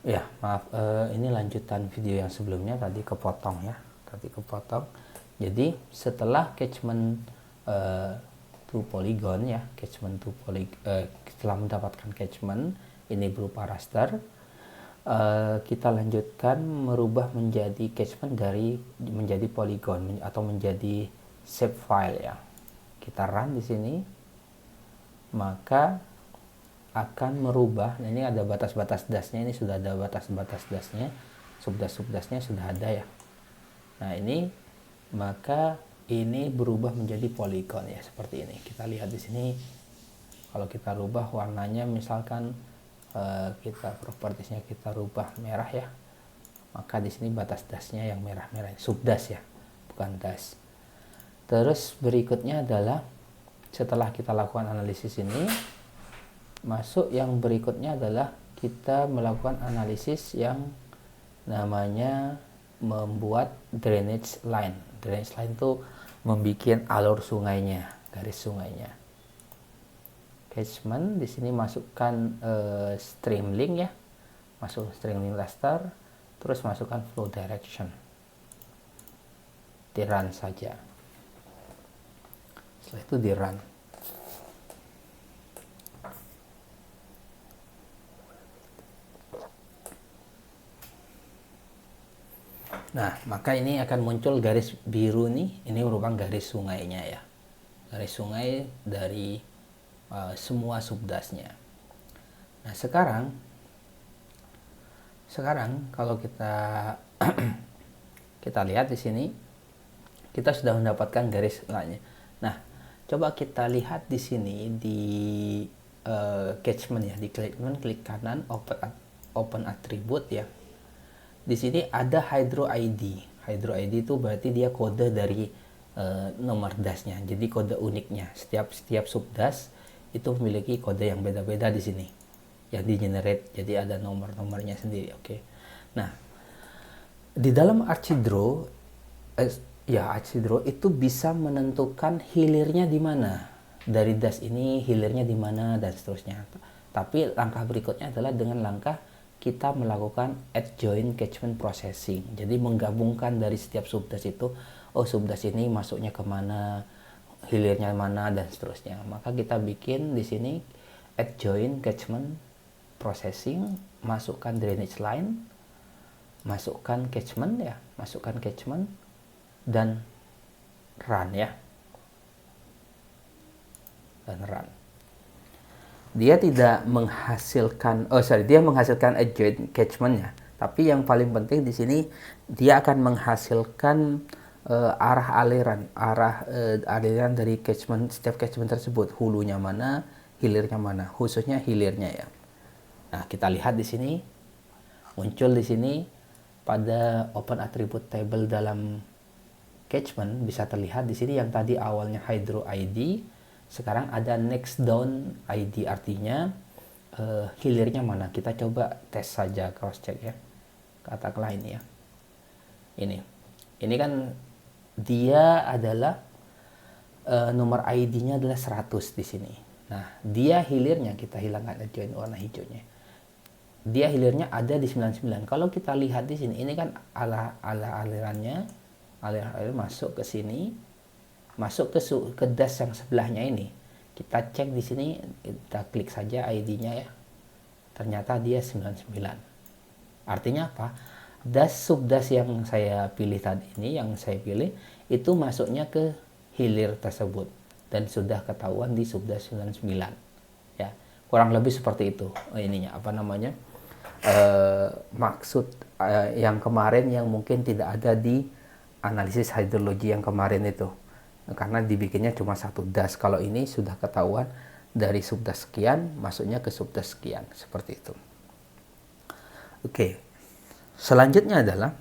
Ya, maaf, ini lanjutan video yang sebelumnya tadi kepotong ya. Tadi kepotong. Jadi setelah catchment to polygon ya, catchment to polygon, setelah mendapatkan catchment ini berupa raster, kita lanjutkan merubah menjadi catchment dari menjadi polygon atau menjadi shapefile ya. Kita run di sini, maka akan merubah. Ini ada batas-batas dasnya, ini sudah ada batas-batas dasnya, subdas-subdasnya sudah ada ya. Nah ini, maka ini berubah menjadi polygon ya, seperti ini. Kita lihat di sini, kalau kita rubah warnanya, misalkan kita propertiesnya kita rubah merah ya, maka di sini batas dasnya yang merah-merah, subdas ya, bukan das. Terus berikutnya adalah setelah kita lakukan analisis ini, masuk yang berikutnya adalah kita melakukan analisis yang namanya membuat drainage line. Drainage line itu membuat alur sungainya, garis sungainya. Catchment di sini masukkan stream link ya, masuk stream link raster, terus masukkan flow direction. Di run saja. Setelah itu di run. Nah, maka ini akan muncul garis biru nih. Ini merupakan garis sungainya ya. Garis sungai dari semua subdasnya. Nah, sekarang kalau kita kita lihat di sini, kita sudah mendapatkan garis lainnya. Nah, coba kita lihat di sini di catchment ya, di catchment klik kanan open attribute ya. Di sini ada Hydro ID. Hydro ID itu berarti dia kode dari nomor dasnya. Jadi kode uniknya. Setiap subdas itu memiliki kode yang beda-beda di sini. Yang di generate. Jadi ada nomor-nomornya sendiri. Oke. Nah, di dalam ArchiDraw ArchiDraw itu bisa menentukan hilirnya di mana. Dari das ini hilirnya di mana dan seterusnya. Tapi langkah berikutnya adalah dengan langkah kita melakukan adjoint catchment processing. Jadi menggabungkan dari setiap subdas itu, oh subdas ini masuknya kemana, hilirnya mana dan seterusnya. Maka kita bikin di sini adjoint catchment processing, masukkan drainage line, masukkan catchment ya, masukkan catchment dan run ya. Dan run. Dia tidak menghasilkan, dia menghasilkan adjoint catchment-nya. Tapi yang paling penting di sini dia akan menghasilkan arah aliran dari catchment, setiap catchment tersebut, hulunya mana, hilirnya mana, khususnya hilirnya ya. Nah, kita lihat di sini muncul di sini pada open attribute table dalam catchment bisa terlihat di sini yang tadi awalnya Hydro ID, sekarang ada next down ID, artinya hilirnya mana. Kita coba tes saja, cross check ya, katakanlah ini ya, ini kan dia adalah nomor ID-nya adalah 100 di sini. Nah, dia hilirnya, kita hilangkan adjoint warna hijaunya, dia hilirnya ada di 99. Kalau kita lihat di sini, ini kan alirannya, alir masuk ke sini, masuk ke das yang sebelahnya ini. Kita cek di sini, kita klik saja ID-nya ya. Ternyata dia 99. Artinya apa? Subdas yang saya pilih tadi ini, yang saya pilih itu masuknya ke hilir tersebut dan sudah ketahuan di subdas 99. Ya, kurang lebih seperti itu. Ininya apa namanya? Maksud yang kemarin yang mungkin tidak ada di analisis hidrologi yang kemarin itu. Karena dibikinnya cuma satu das. Kalau ini sudah ketahuan dari subdas sekian masuknya ke subdas sekian, seperti itu. Oke. Selanjutnya adalah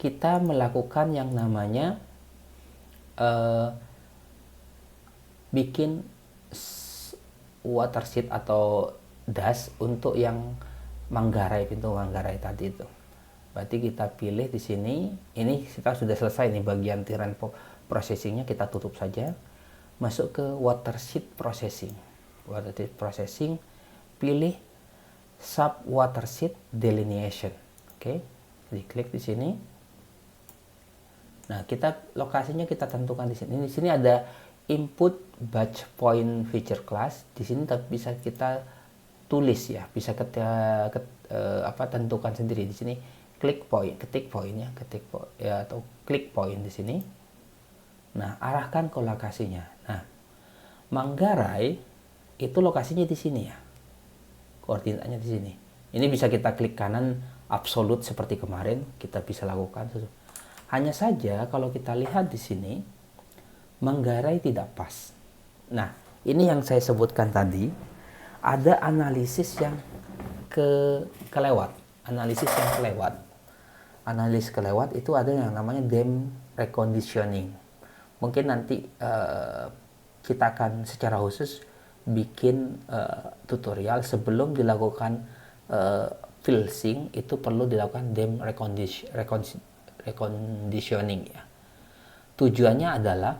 kita melakukan yang namanya bikin watershed atau das untuk yang Manggarai, pintu Manggarai tadi itu. Berarti kita pilih di sini, ini kita sudah selesai nih bagian terrain processingnya, kita tutup saja. Masuk ke watershed processing. Watershed processing pilih sub watershed delineation. Oke, diklik di sini. Nah, lokasinya kita tentukan di sini. Di sini ada input batch point feature class. Di sini bisa kita tulis ya, bisa kita tentukan sendiri di sini. Ketik point ya, atau klik point di sini. Nah, arahkan ke lokasinya. Nah, Manggarai itu lokasinya di sini ya. Koordinatnya di sini. Ini bisa kita klik kanan absolut seperti kemarin, kita bisa lakukan. Hanya saja kalau kita lihat di sini, Manggarai tidak pas. Nah, ini yang saya sebutkan tadi, ada analisis yang kelewat. Analisis itu ada yang namanya dam reconditioning. Mungkin nanti kita akan secara khusus bikin tutorial sebelum dilakukan filsing, itu perlu dilakukan dam reconditioning ya. Tujuannya adalah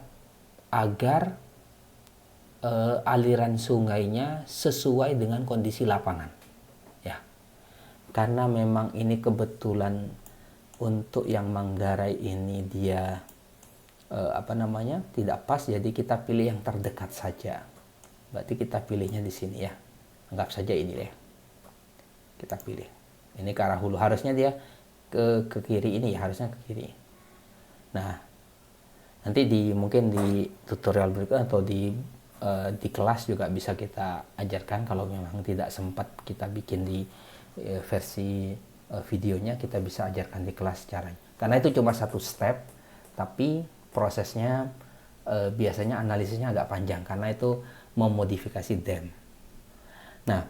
agar aliran sungainya sesuai dengan kondisi lapangan ya. Karena memang ini kebetulan untuk yang Manggarai ini dia tidak pas, jadi kita pilih yang terdekat saja. Berarti kita pilihnya di sini ya. Anggap saja ini deh. Kita pilih. Ini ke arah hulu, harusnya dia ke kiri ini ya, harusnya ke kiri. Nah, nanti mungkin di tutorial berikutnya atau di kelas juga bisa kita ajarkan. Kalau memang tidak sempat kita bikin di versi videonya, kita bisa ajarkan di kelas caranya. Karena itu cuma satu step, tapi prosesnya biasanya analisisnya agak panjang karena itu memodifikasi dam. Nah,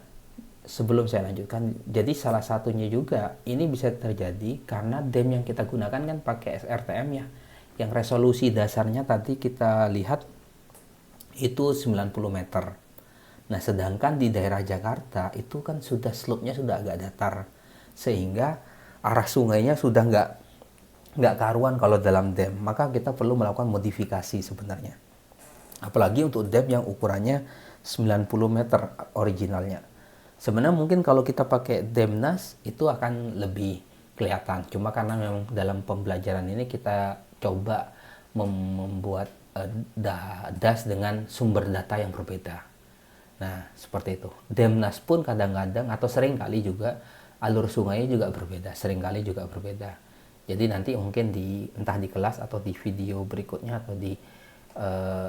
sebelum saya lanjutkan, jadi salah satunya juga ini bisa terjadi karena dam yang kita gunakan kan pakai SRTM ya, yang resolusi dasarnya tadi kita lihat itu 90 meter. Nah, sedangkan di daerah Jakarta itu kan sudah slope-nya sudah agak datar, sehingga arah sungainya sudah nggak karuan kalau dalam dam. Maka kita perlu melakukan modifikasi sebenarnya. Apalagi untuk dam yang ukurannya 90 meter originalnya. Sebenarnya mungkin kalau kita pakai Damnas itu akan lebih kelihatan. Cuma karena memang dalam pembelajaran ini kita coba membuat DAS dengan sumber data yang berbeda. Nah, seperti itu. Damnas pun kadang-kadang atau seringkali juga alur sungainya juga berbeda, seringkali juga berbeda. Jadi nanti mungkin entah di kelas atau di video berikutnya atau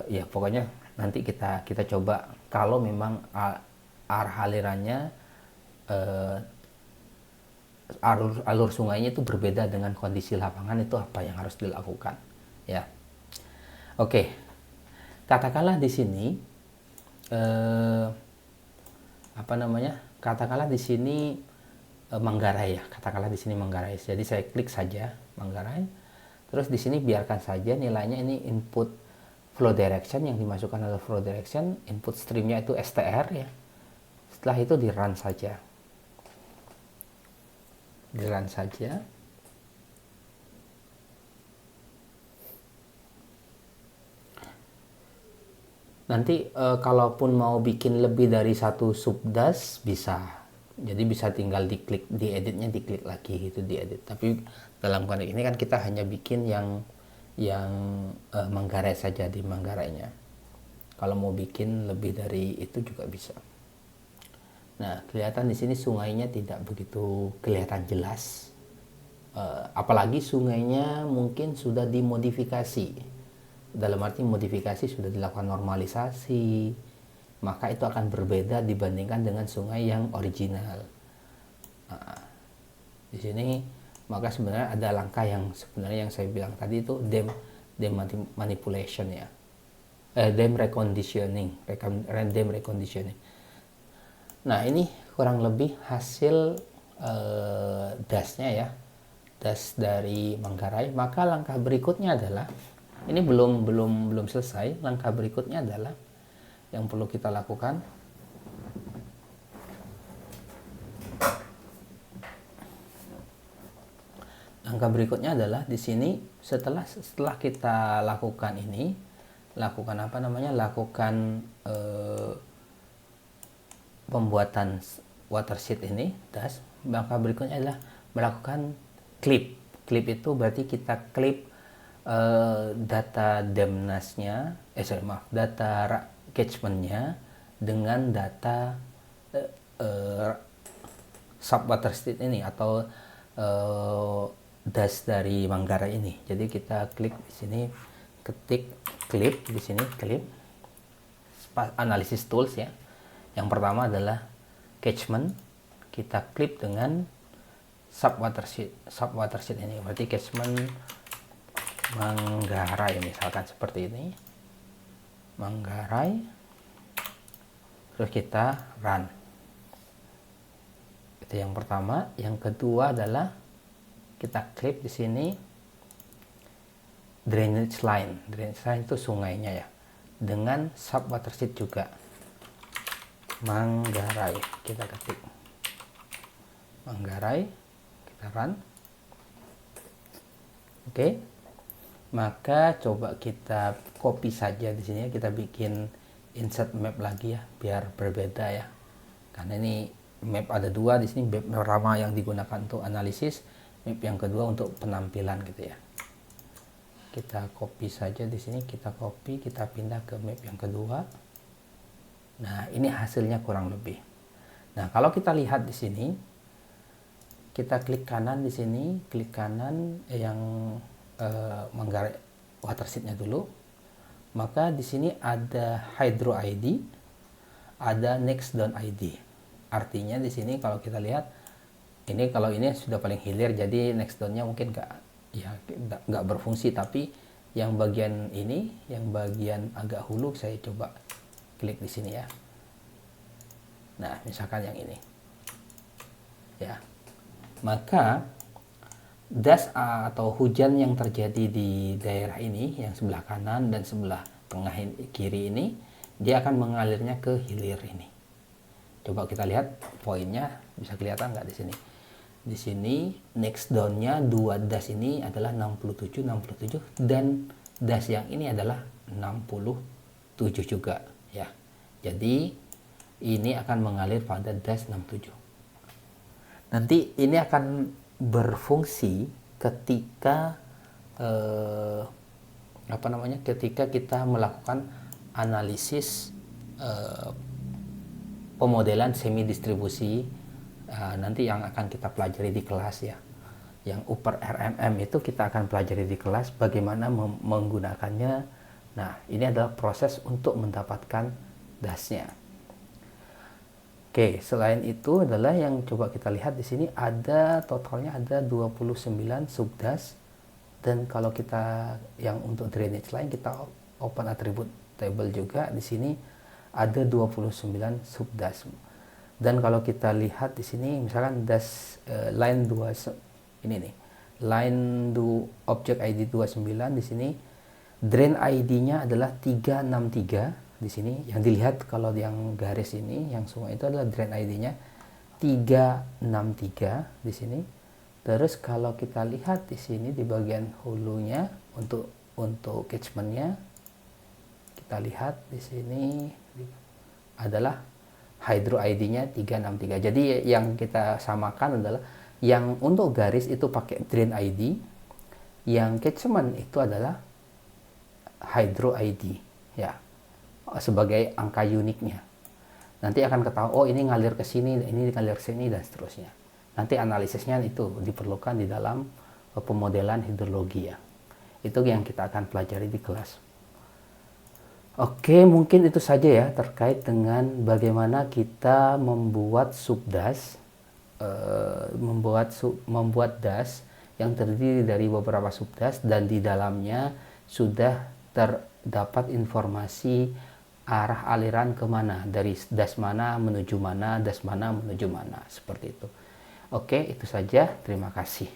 ya pokoknya nanti kita coba kalau memang arah alirannya alur sungainya itu berbeda dengan kondisi lapangan, itu apa yang harus dilakukan ya. Oke, katakanlah di sini katakanlah di sini Manggarai ya, katakanlah di sini Manggarai. Jadi saya klik saja Manggarai, terus di sini biarkan saja nilainya ini input flow direction, yang dimasukkan adalah flow direction, input streamnya itu STR ya. Setelah itu di run saja. Nanti kalaupun mau bikin lebih dari satu subdas bisa. Jadi bisa tinggal diklik, di editnya diklik lagi gitu, diedit. Tapi dalam konteks ini kan kita hanya bikin yang Manggarai saja, di Manggarainya. Kalau mau bikin lebih dari itu juga bisa. Nah, kelihatan di sini sungainya tidak begitu kelihatan jelas. Apalagi sungainya mungkin sudah dimodifikasi. Dalam arti modifikasi sudah dilakukan normalisasi, maka itu akan berbeda dibandingkan dengan sungai yang original. Nah, di sini maka sebenarnya ada langkah yang sebenarnya yang saya bilang tadi itu dam manipulation ya, dam reconditioning. Nah, ini kurang lebih hasil dasnya ya, das dari Manggarai. Maka langkah berikutnya adalah, ini belum selesai. Langkah berikutnya adalah yang perlu kita lakukan, di sini setelah kita lakukan ini, lakukan pembuatan watersheet ini, das, maka berikutnya adalah melakukan clip. Clip itu berarti kita clip data Demnasnya, data catchmentnya dengan data sub watersheet ini atau das dari Manggarai ini. Jadi kita klik di sini, ketik clip di sini, clip analisis tools ya. Yang pertama adalah catchment, kita klip dengan sub watersheet ini, berarti catchment Manggarai misalkan seperti ini, Manggarai, terus kita run. Itu yang pertama. Yang kedua adalah kita klip di sini drainage line itu sungainya ya, dengan sub watersheet juga Manggarai, kita ketik Manggarai, kita run. Oke, maka coba kita copy saja di sini, kita bikin insert map lagi ya, biar berbeda ya, karena ini map ada dua di sini, map pertama yang digunakan untuk analisis, map yang kedua untuk penampilan gitu ya. Kita copy saja di sini, kita copy, kita pindah ke map yang kedua. Nah, ini hasilnya kurang lebih. Nah, kalau kita lihat di sini, kita klik kanan di sini, klik kanan yang Manggarai watersheet-nya dulu. Maka di sini ada Hydro ID, ada Nextdown ID. Artinya di sini kalau kita lihat, ini kalau ini sudah paling hilir, jadi Nextdown-nya mungkin nggak berfungsi, tapi yang bagian ini, yang bagian agak hulu, saya coba klik di sini ya. Nah, misalkan yang ini ya, maka das atau hujan yang terjadi di daerah ini, yang sebelah kanan dan sebelah tengah kiri ini, dia akan mengalirnya ke hilir ini. Coba kita lihat poinnya, bisa kelihatan nggak di sini? Di sini Nextdown-nya dua das ini adalah 67 dan das yang ini adalah 67 juga ya. Jadi ini akan mengalir pada das 67. Nanti ini akan berfungsi ketika ketika kita melakukan analisis pemodelan semi distribusi nanti yang akan kita pelajari di kelas ya. Yang upper RMM itu kita akan pelajari di kelas bagaimana menggunakannya. Nah, ini adalah proses untuk mendapatkan dasnya. Oke, selain itu adalah yang coba kita lihat di sini, ada totalnya ada 29 subdas, dan kalau kita yang untuk drainage line kita open attribute table juga, di sini ada 29 subdas. Dan kalau kita lihat di sini misalkan das line 2 ini nih, line object ID 29 di sini, drain ID-nya adalah 363. Di sini yang dilihat kalau yang garis ini, yang sungai itu adalah drain ID-nya 363 di sini. Terus kalau kita lihat di sini di bagian hulunya untuk catchment-nya, kita lihat di sini adalah Hydro ID-nya 363. Jadi yang kita samakan adalah yang untuk garis itu pakai drain ID, yang catchment itu adalah Hydro ID ya, sebagai angka uniknya. Nanti akan ketahui, oh ini ngalir ke sini, ini ngalir ke sini, dan seterusnya. Nanti analisisnya itu diperlukan di dalam pemodelan hidrologi ya. Itu yang kita akan pelajari di kelas. Oke, mungkin itu saja ya terkait dengan bagaimana kita membuat subdas, membuat das yang terdiri dari beberapa subdas, dan di dalamnya sudah terdapat informasi arah aliran kemana, dari das mana menuju mana, das mana menuju mana, seperti itu. Oke, itu saja. Terima kasih.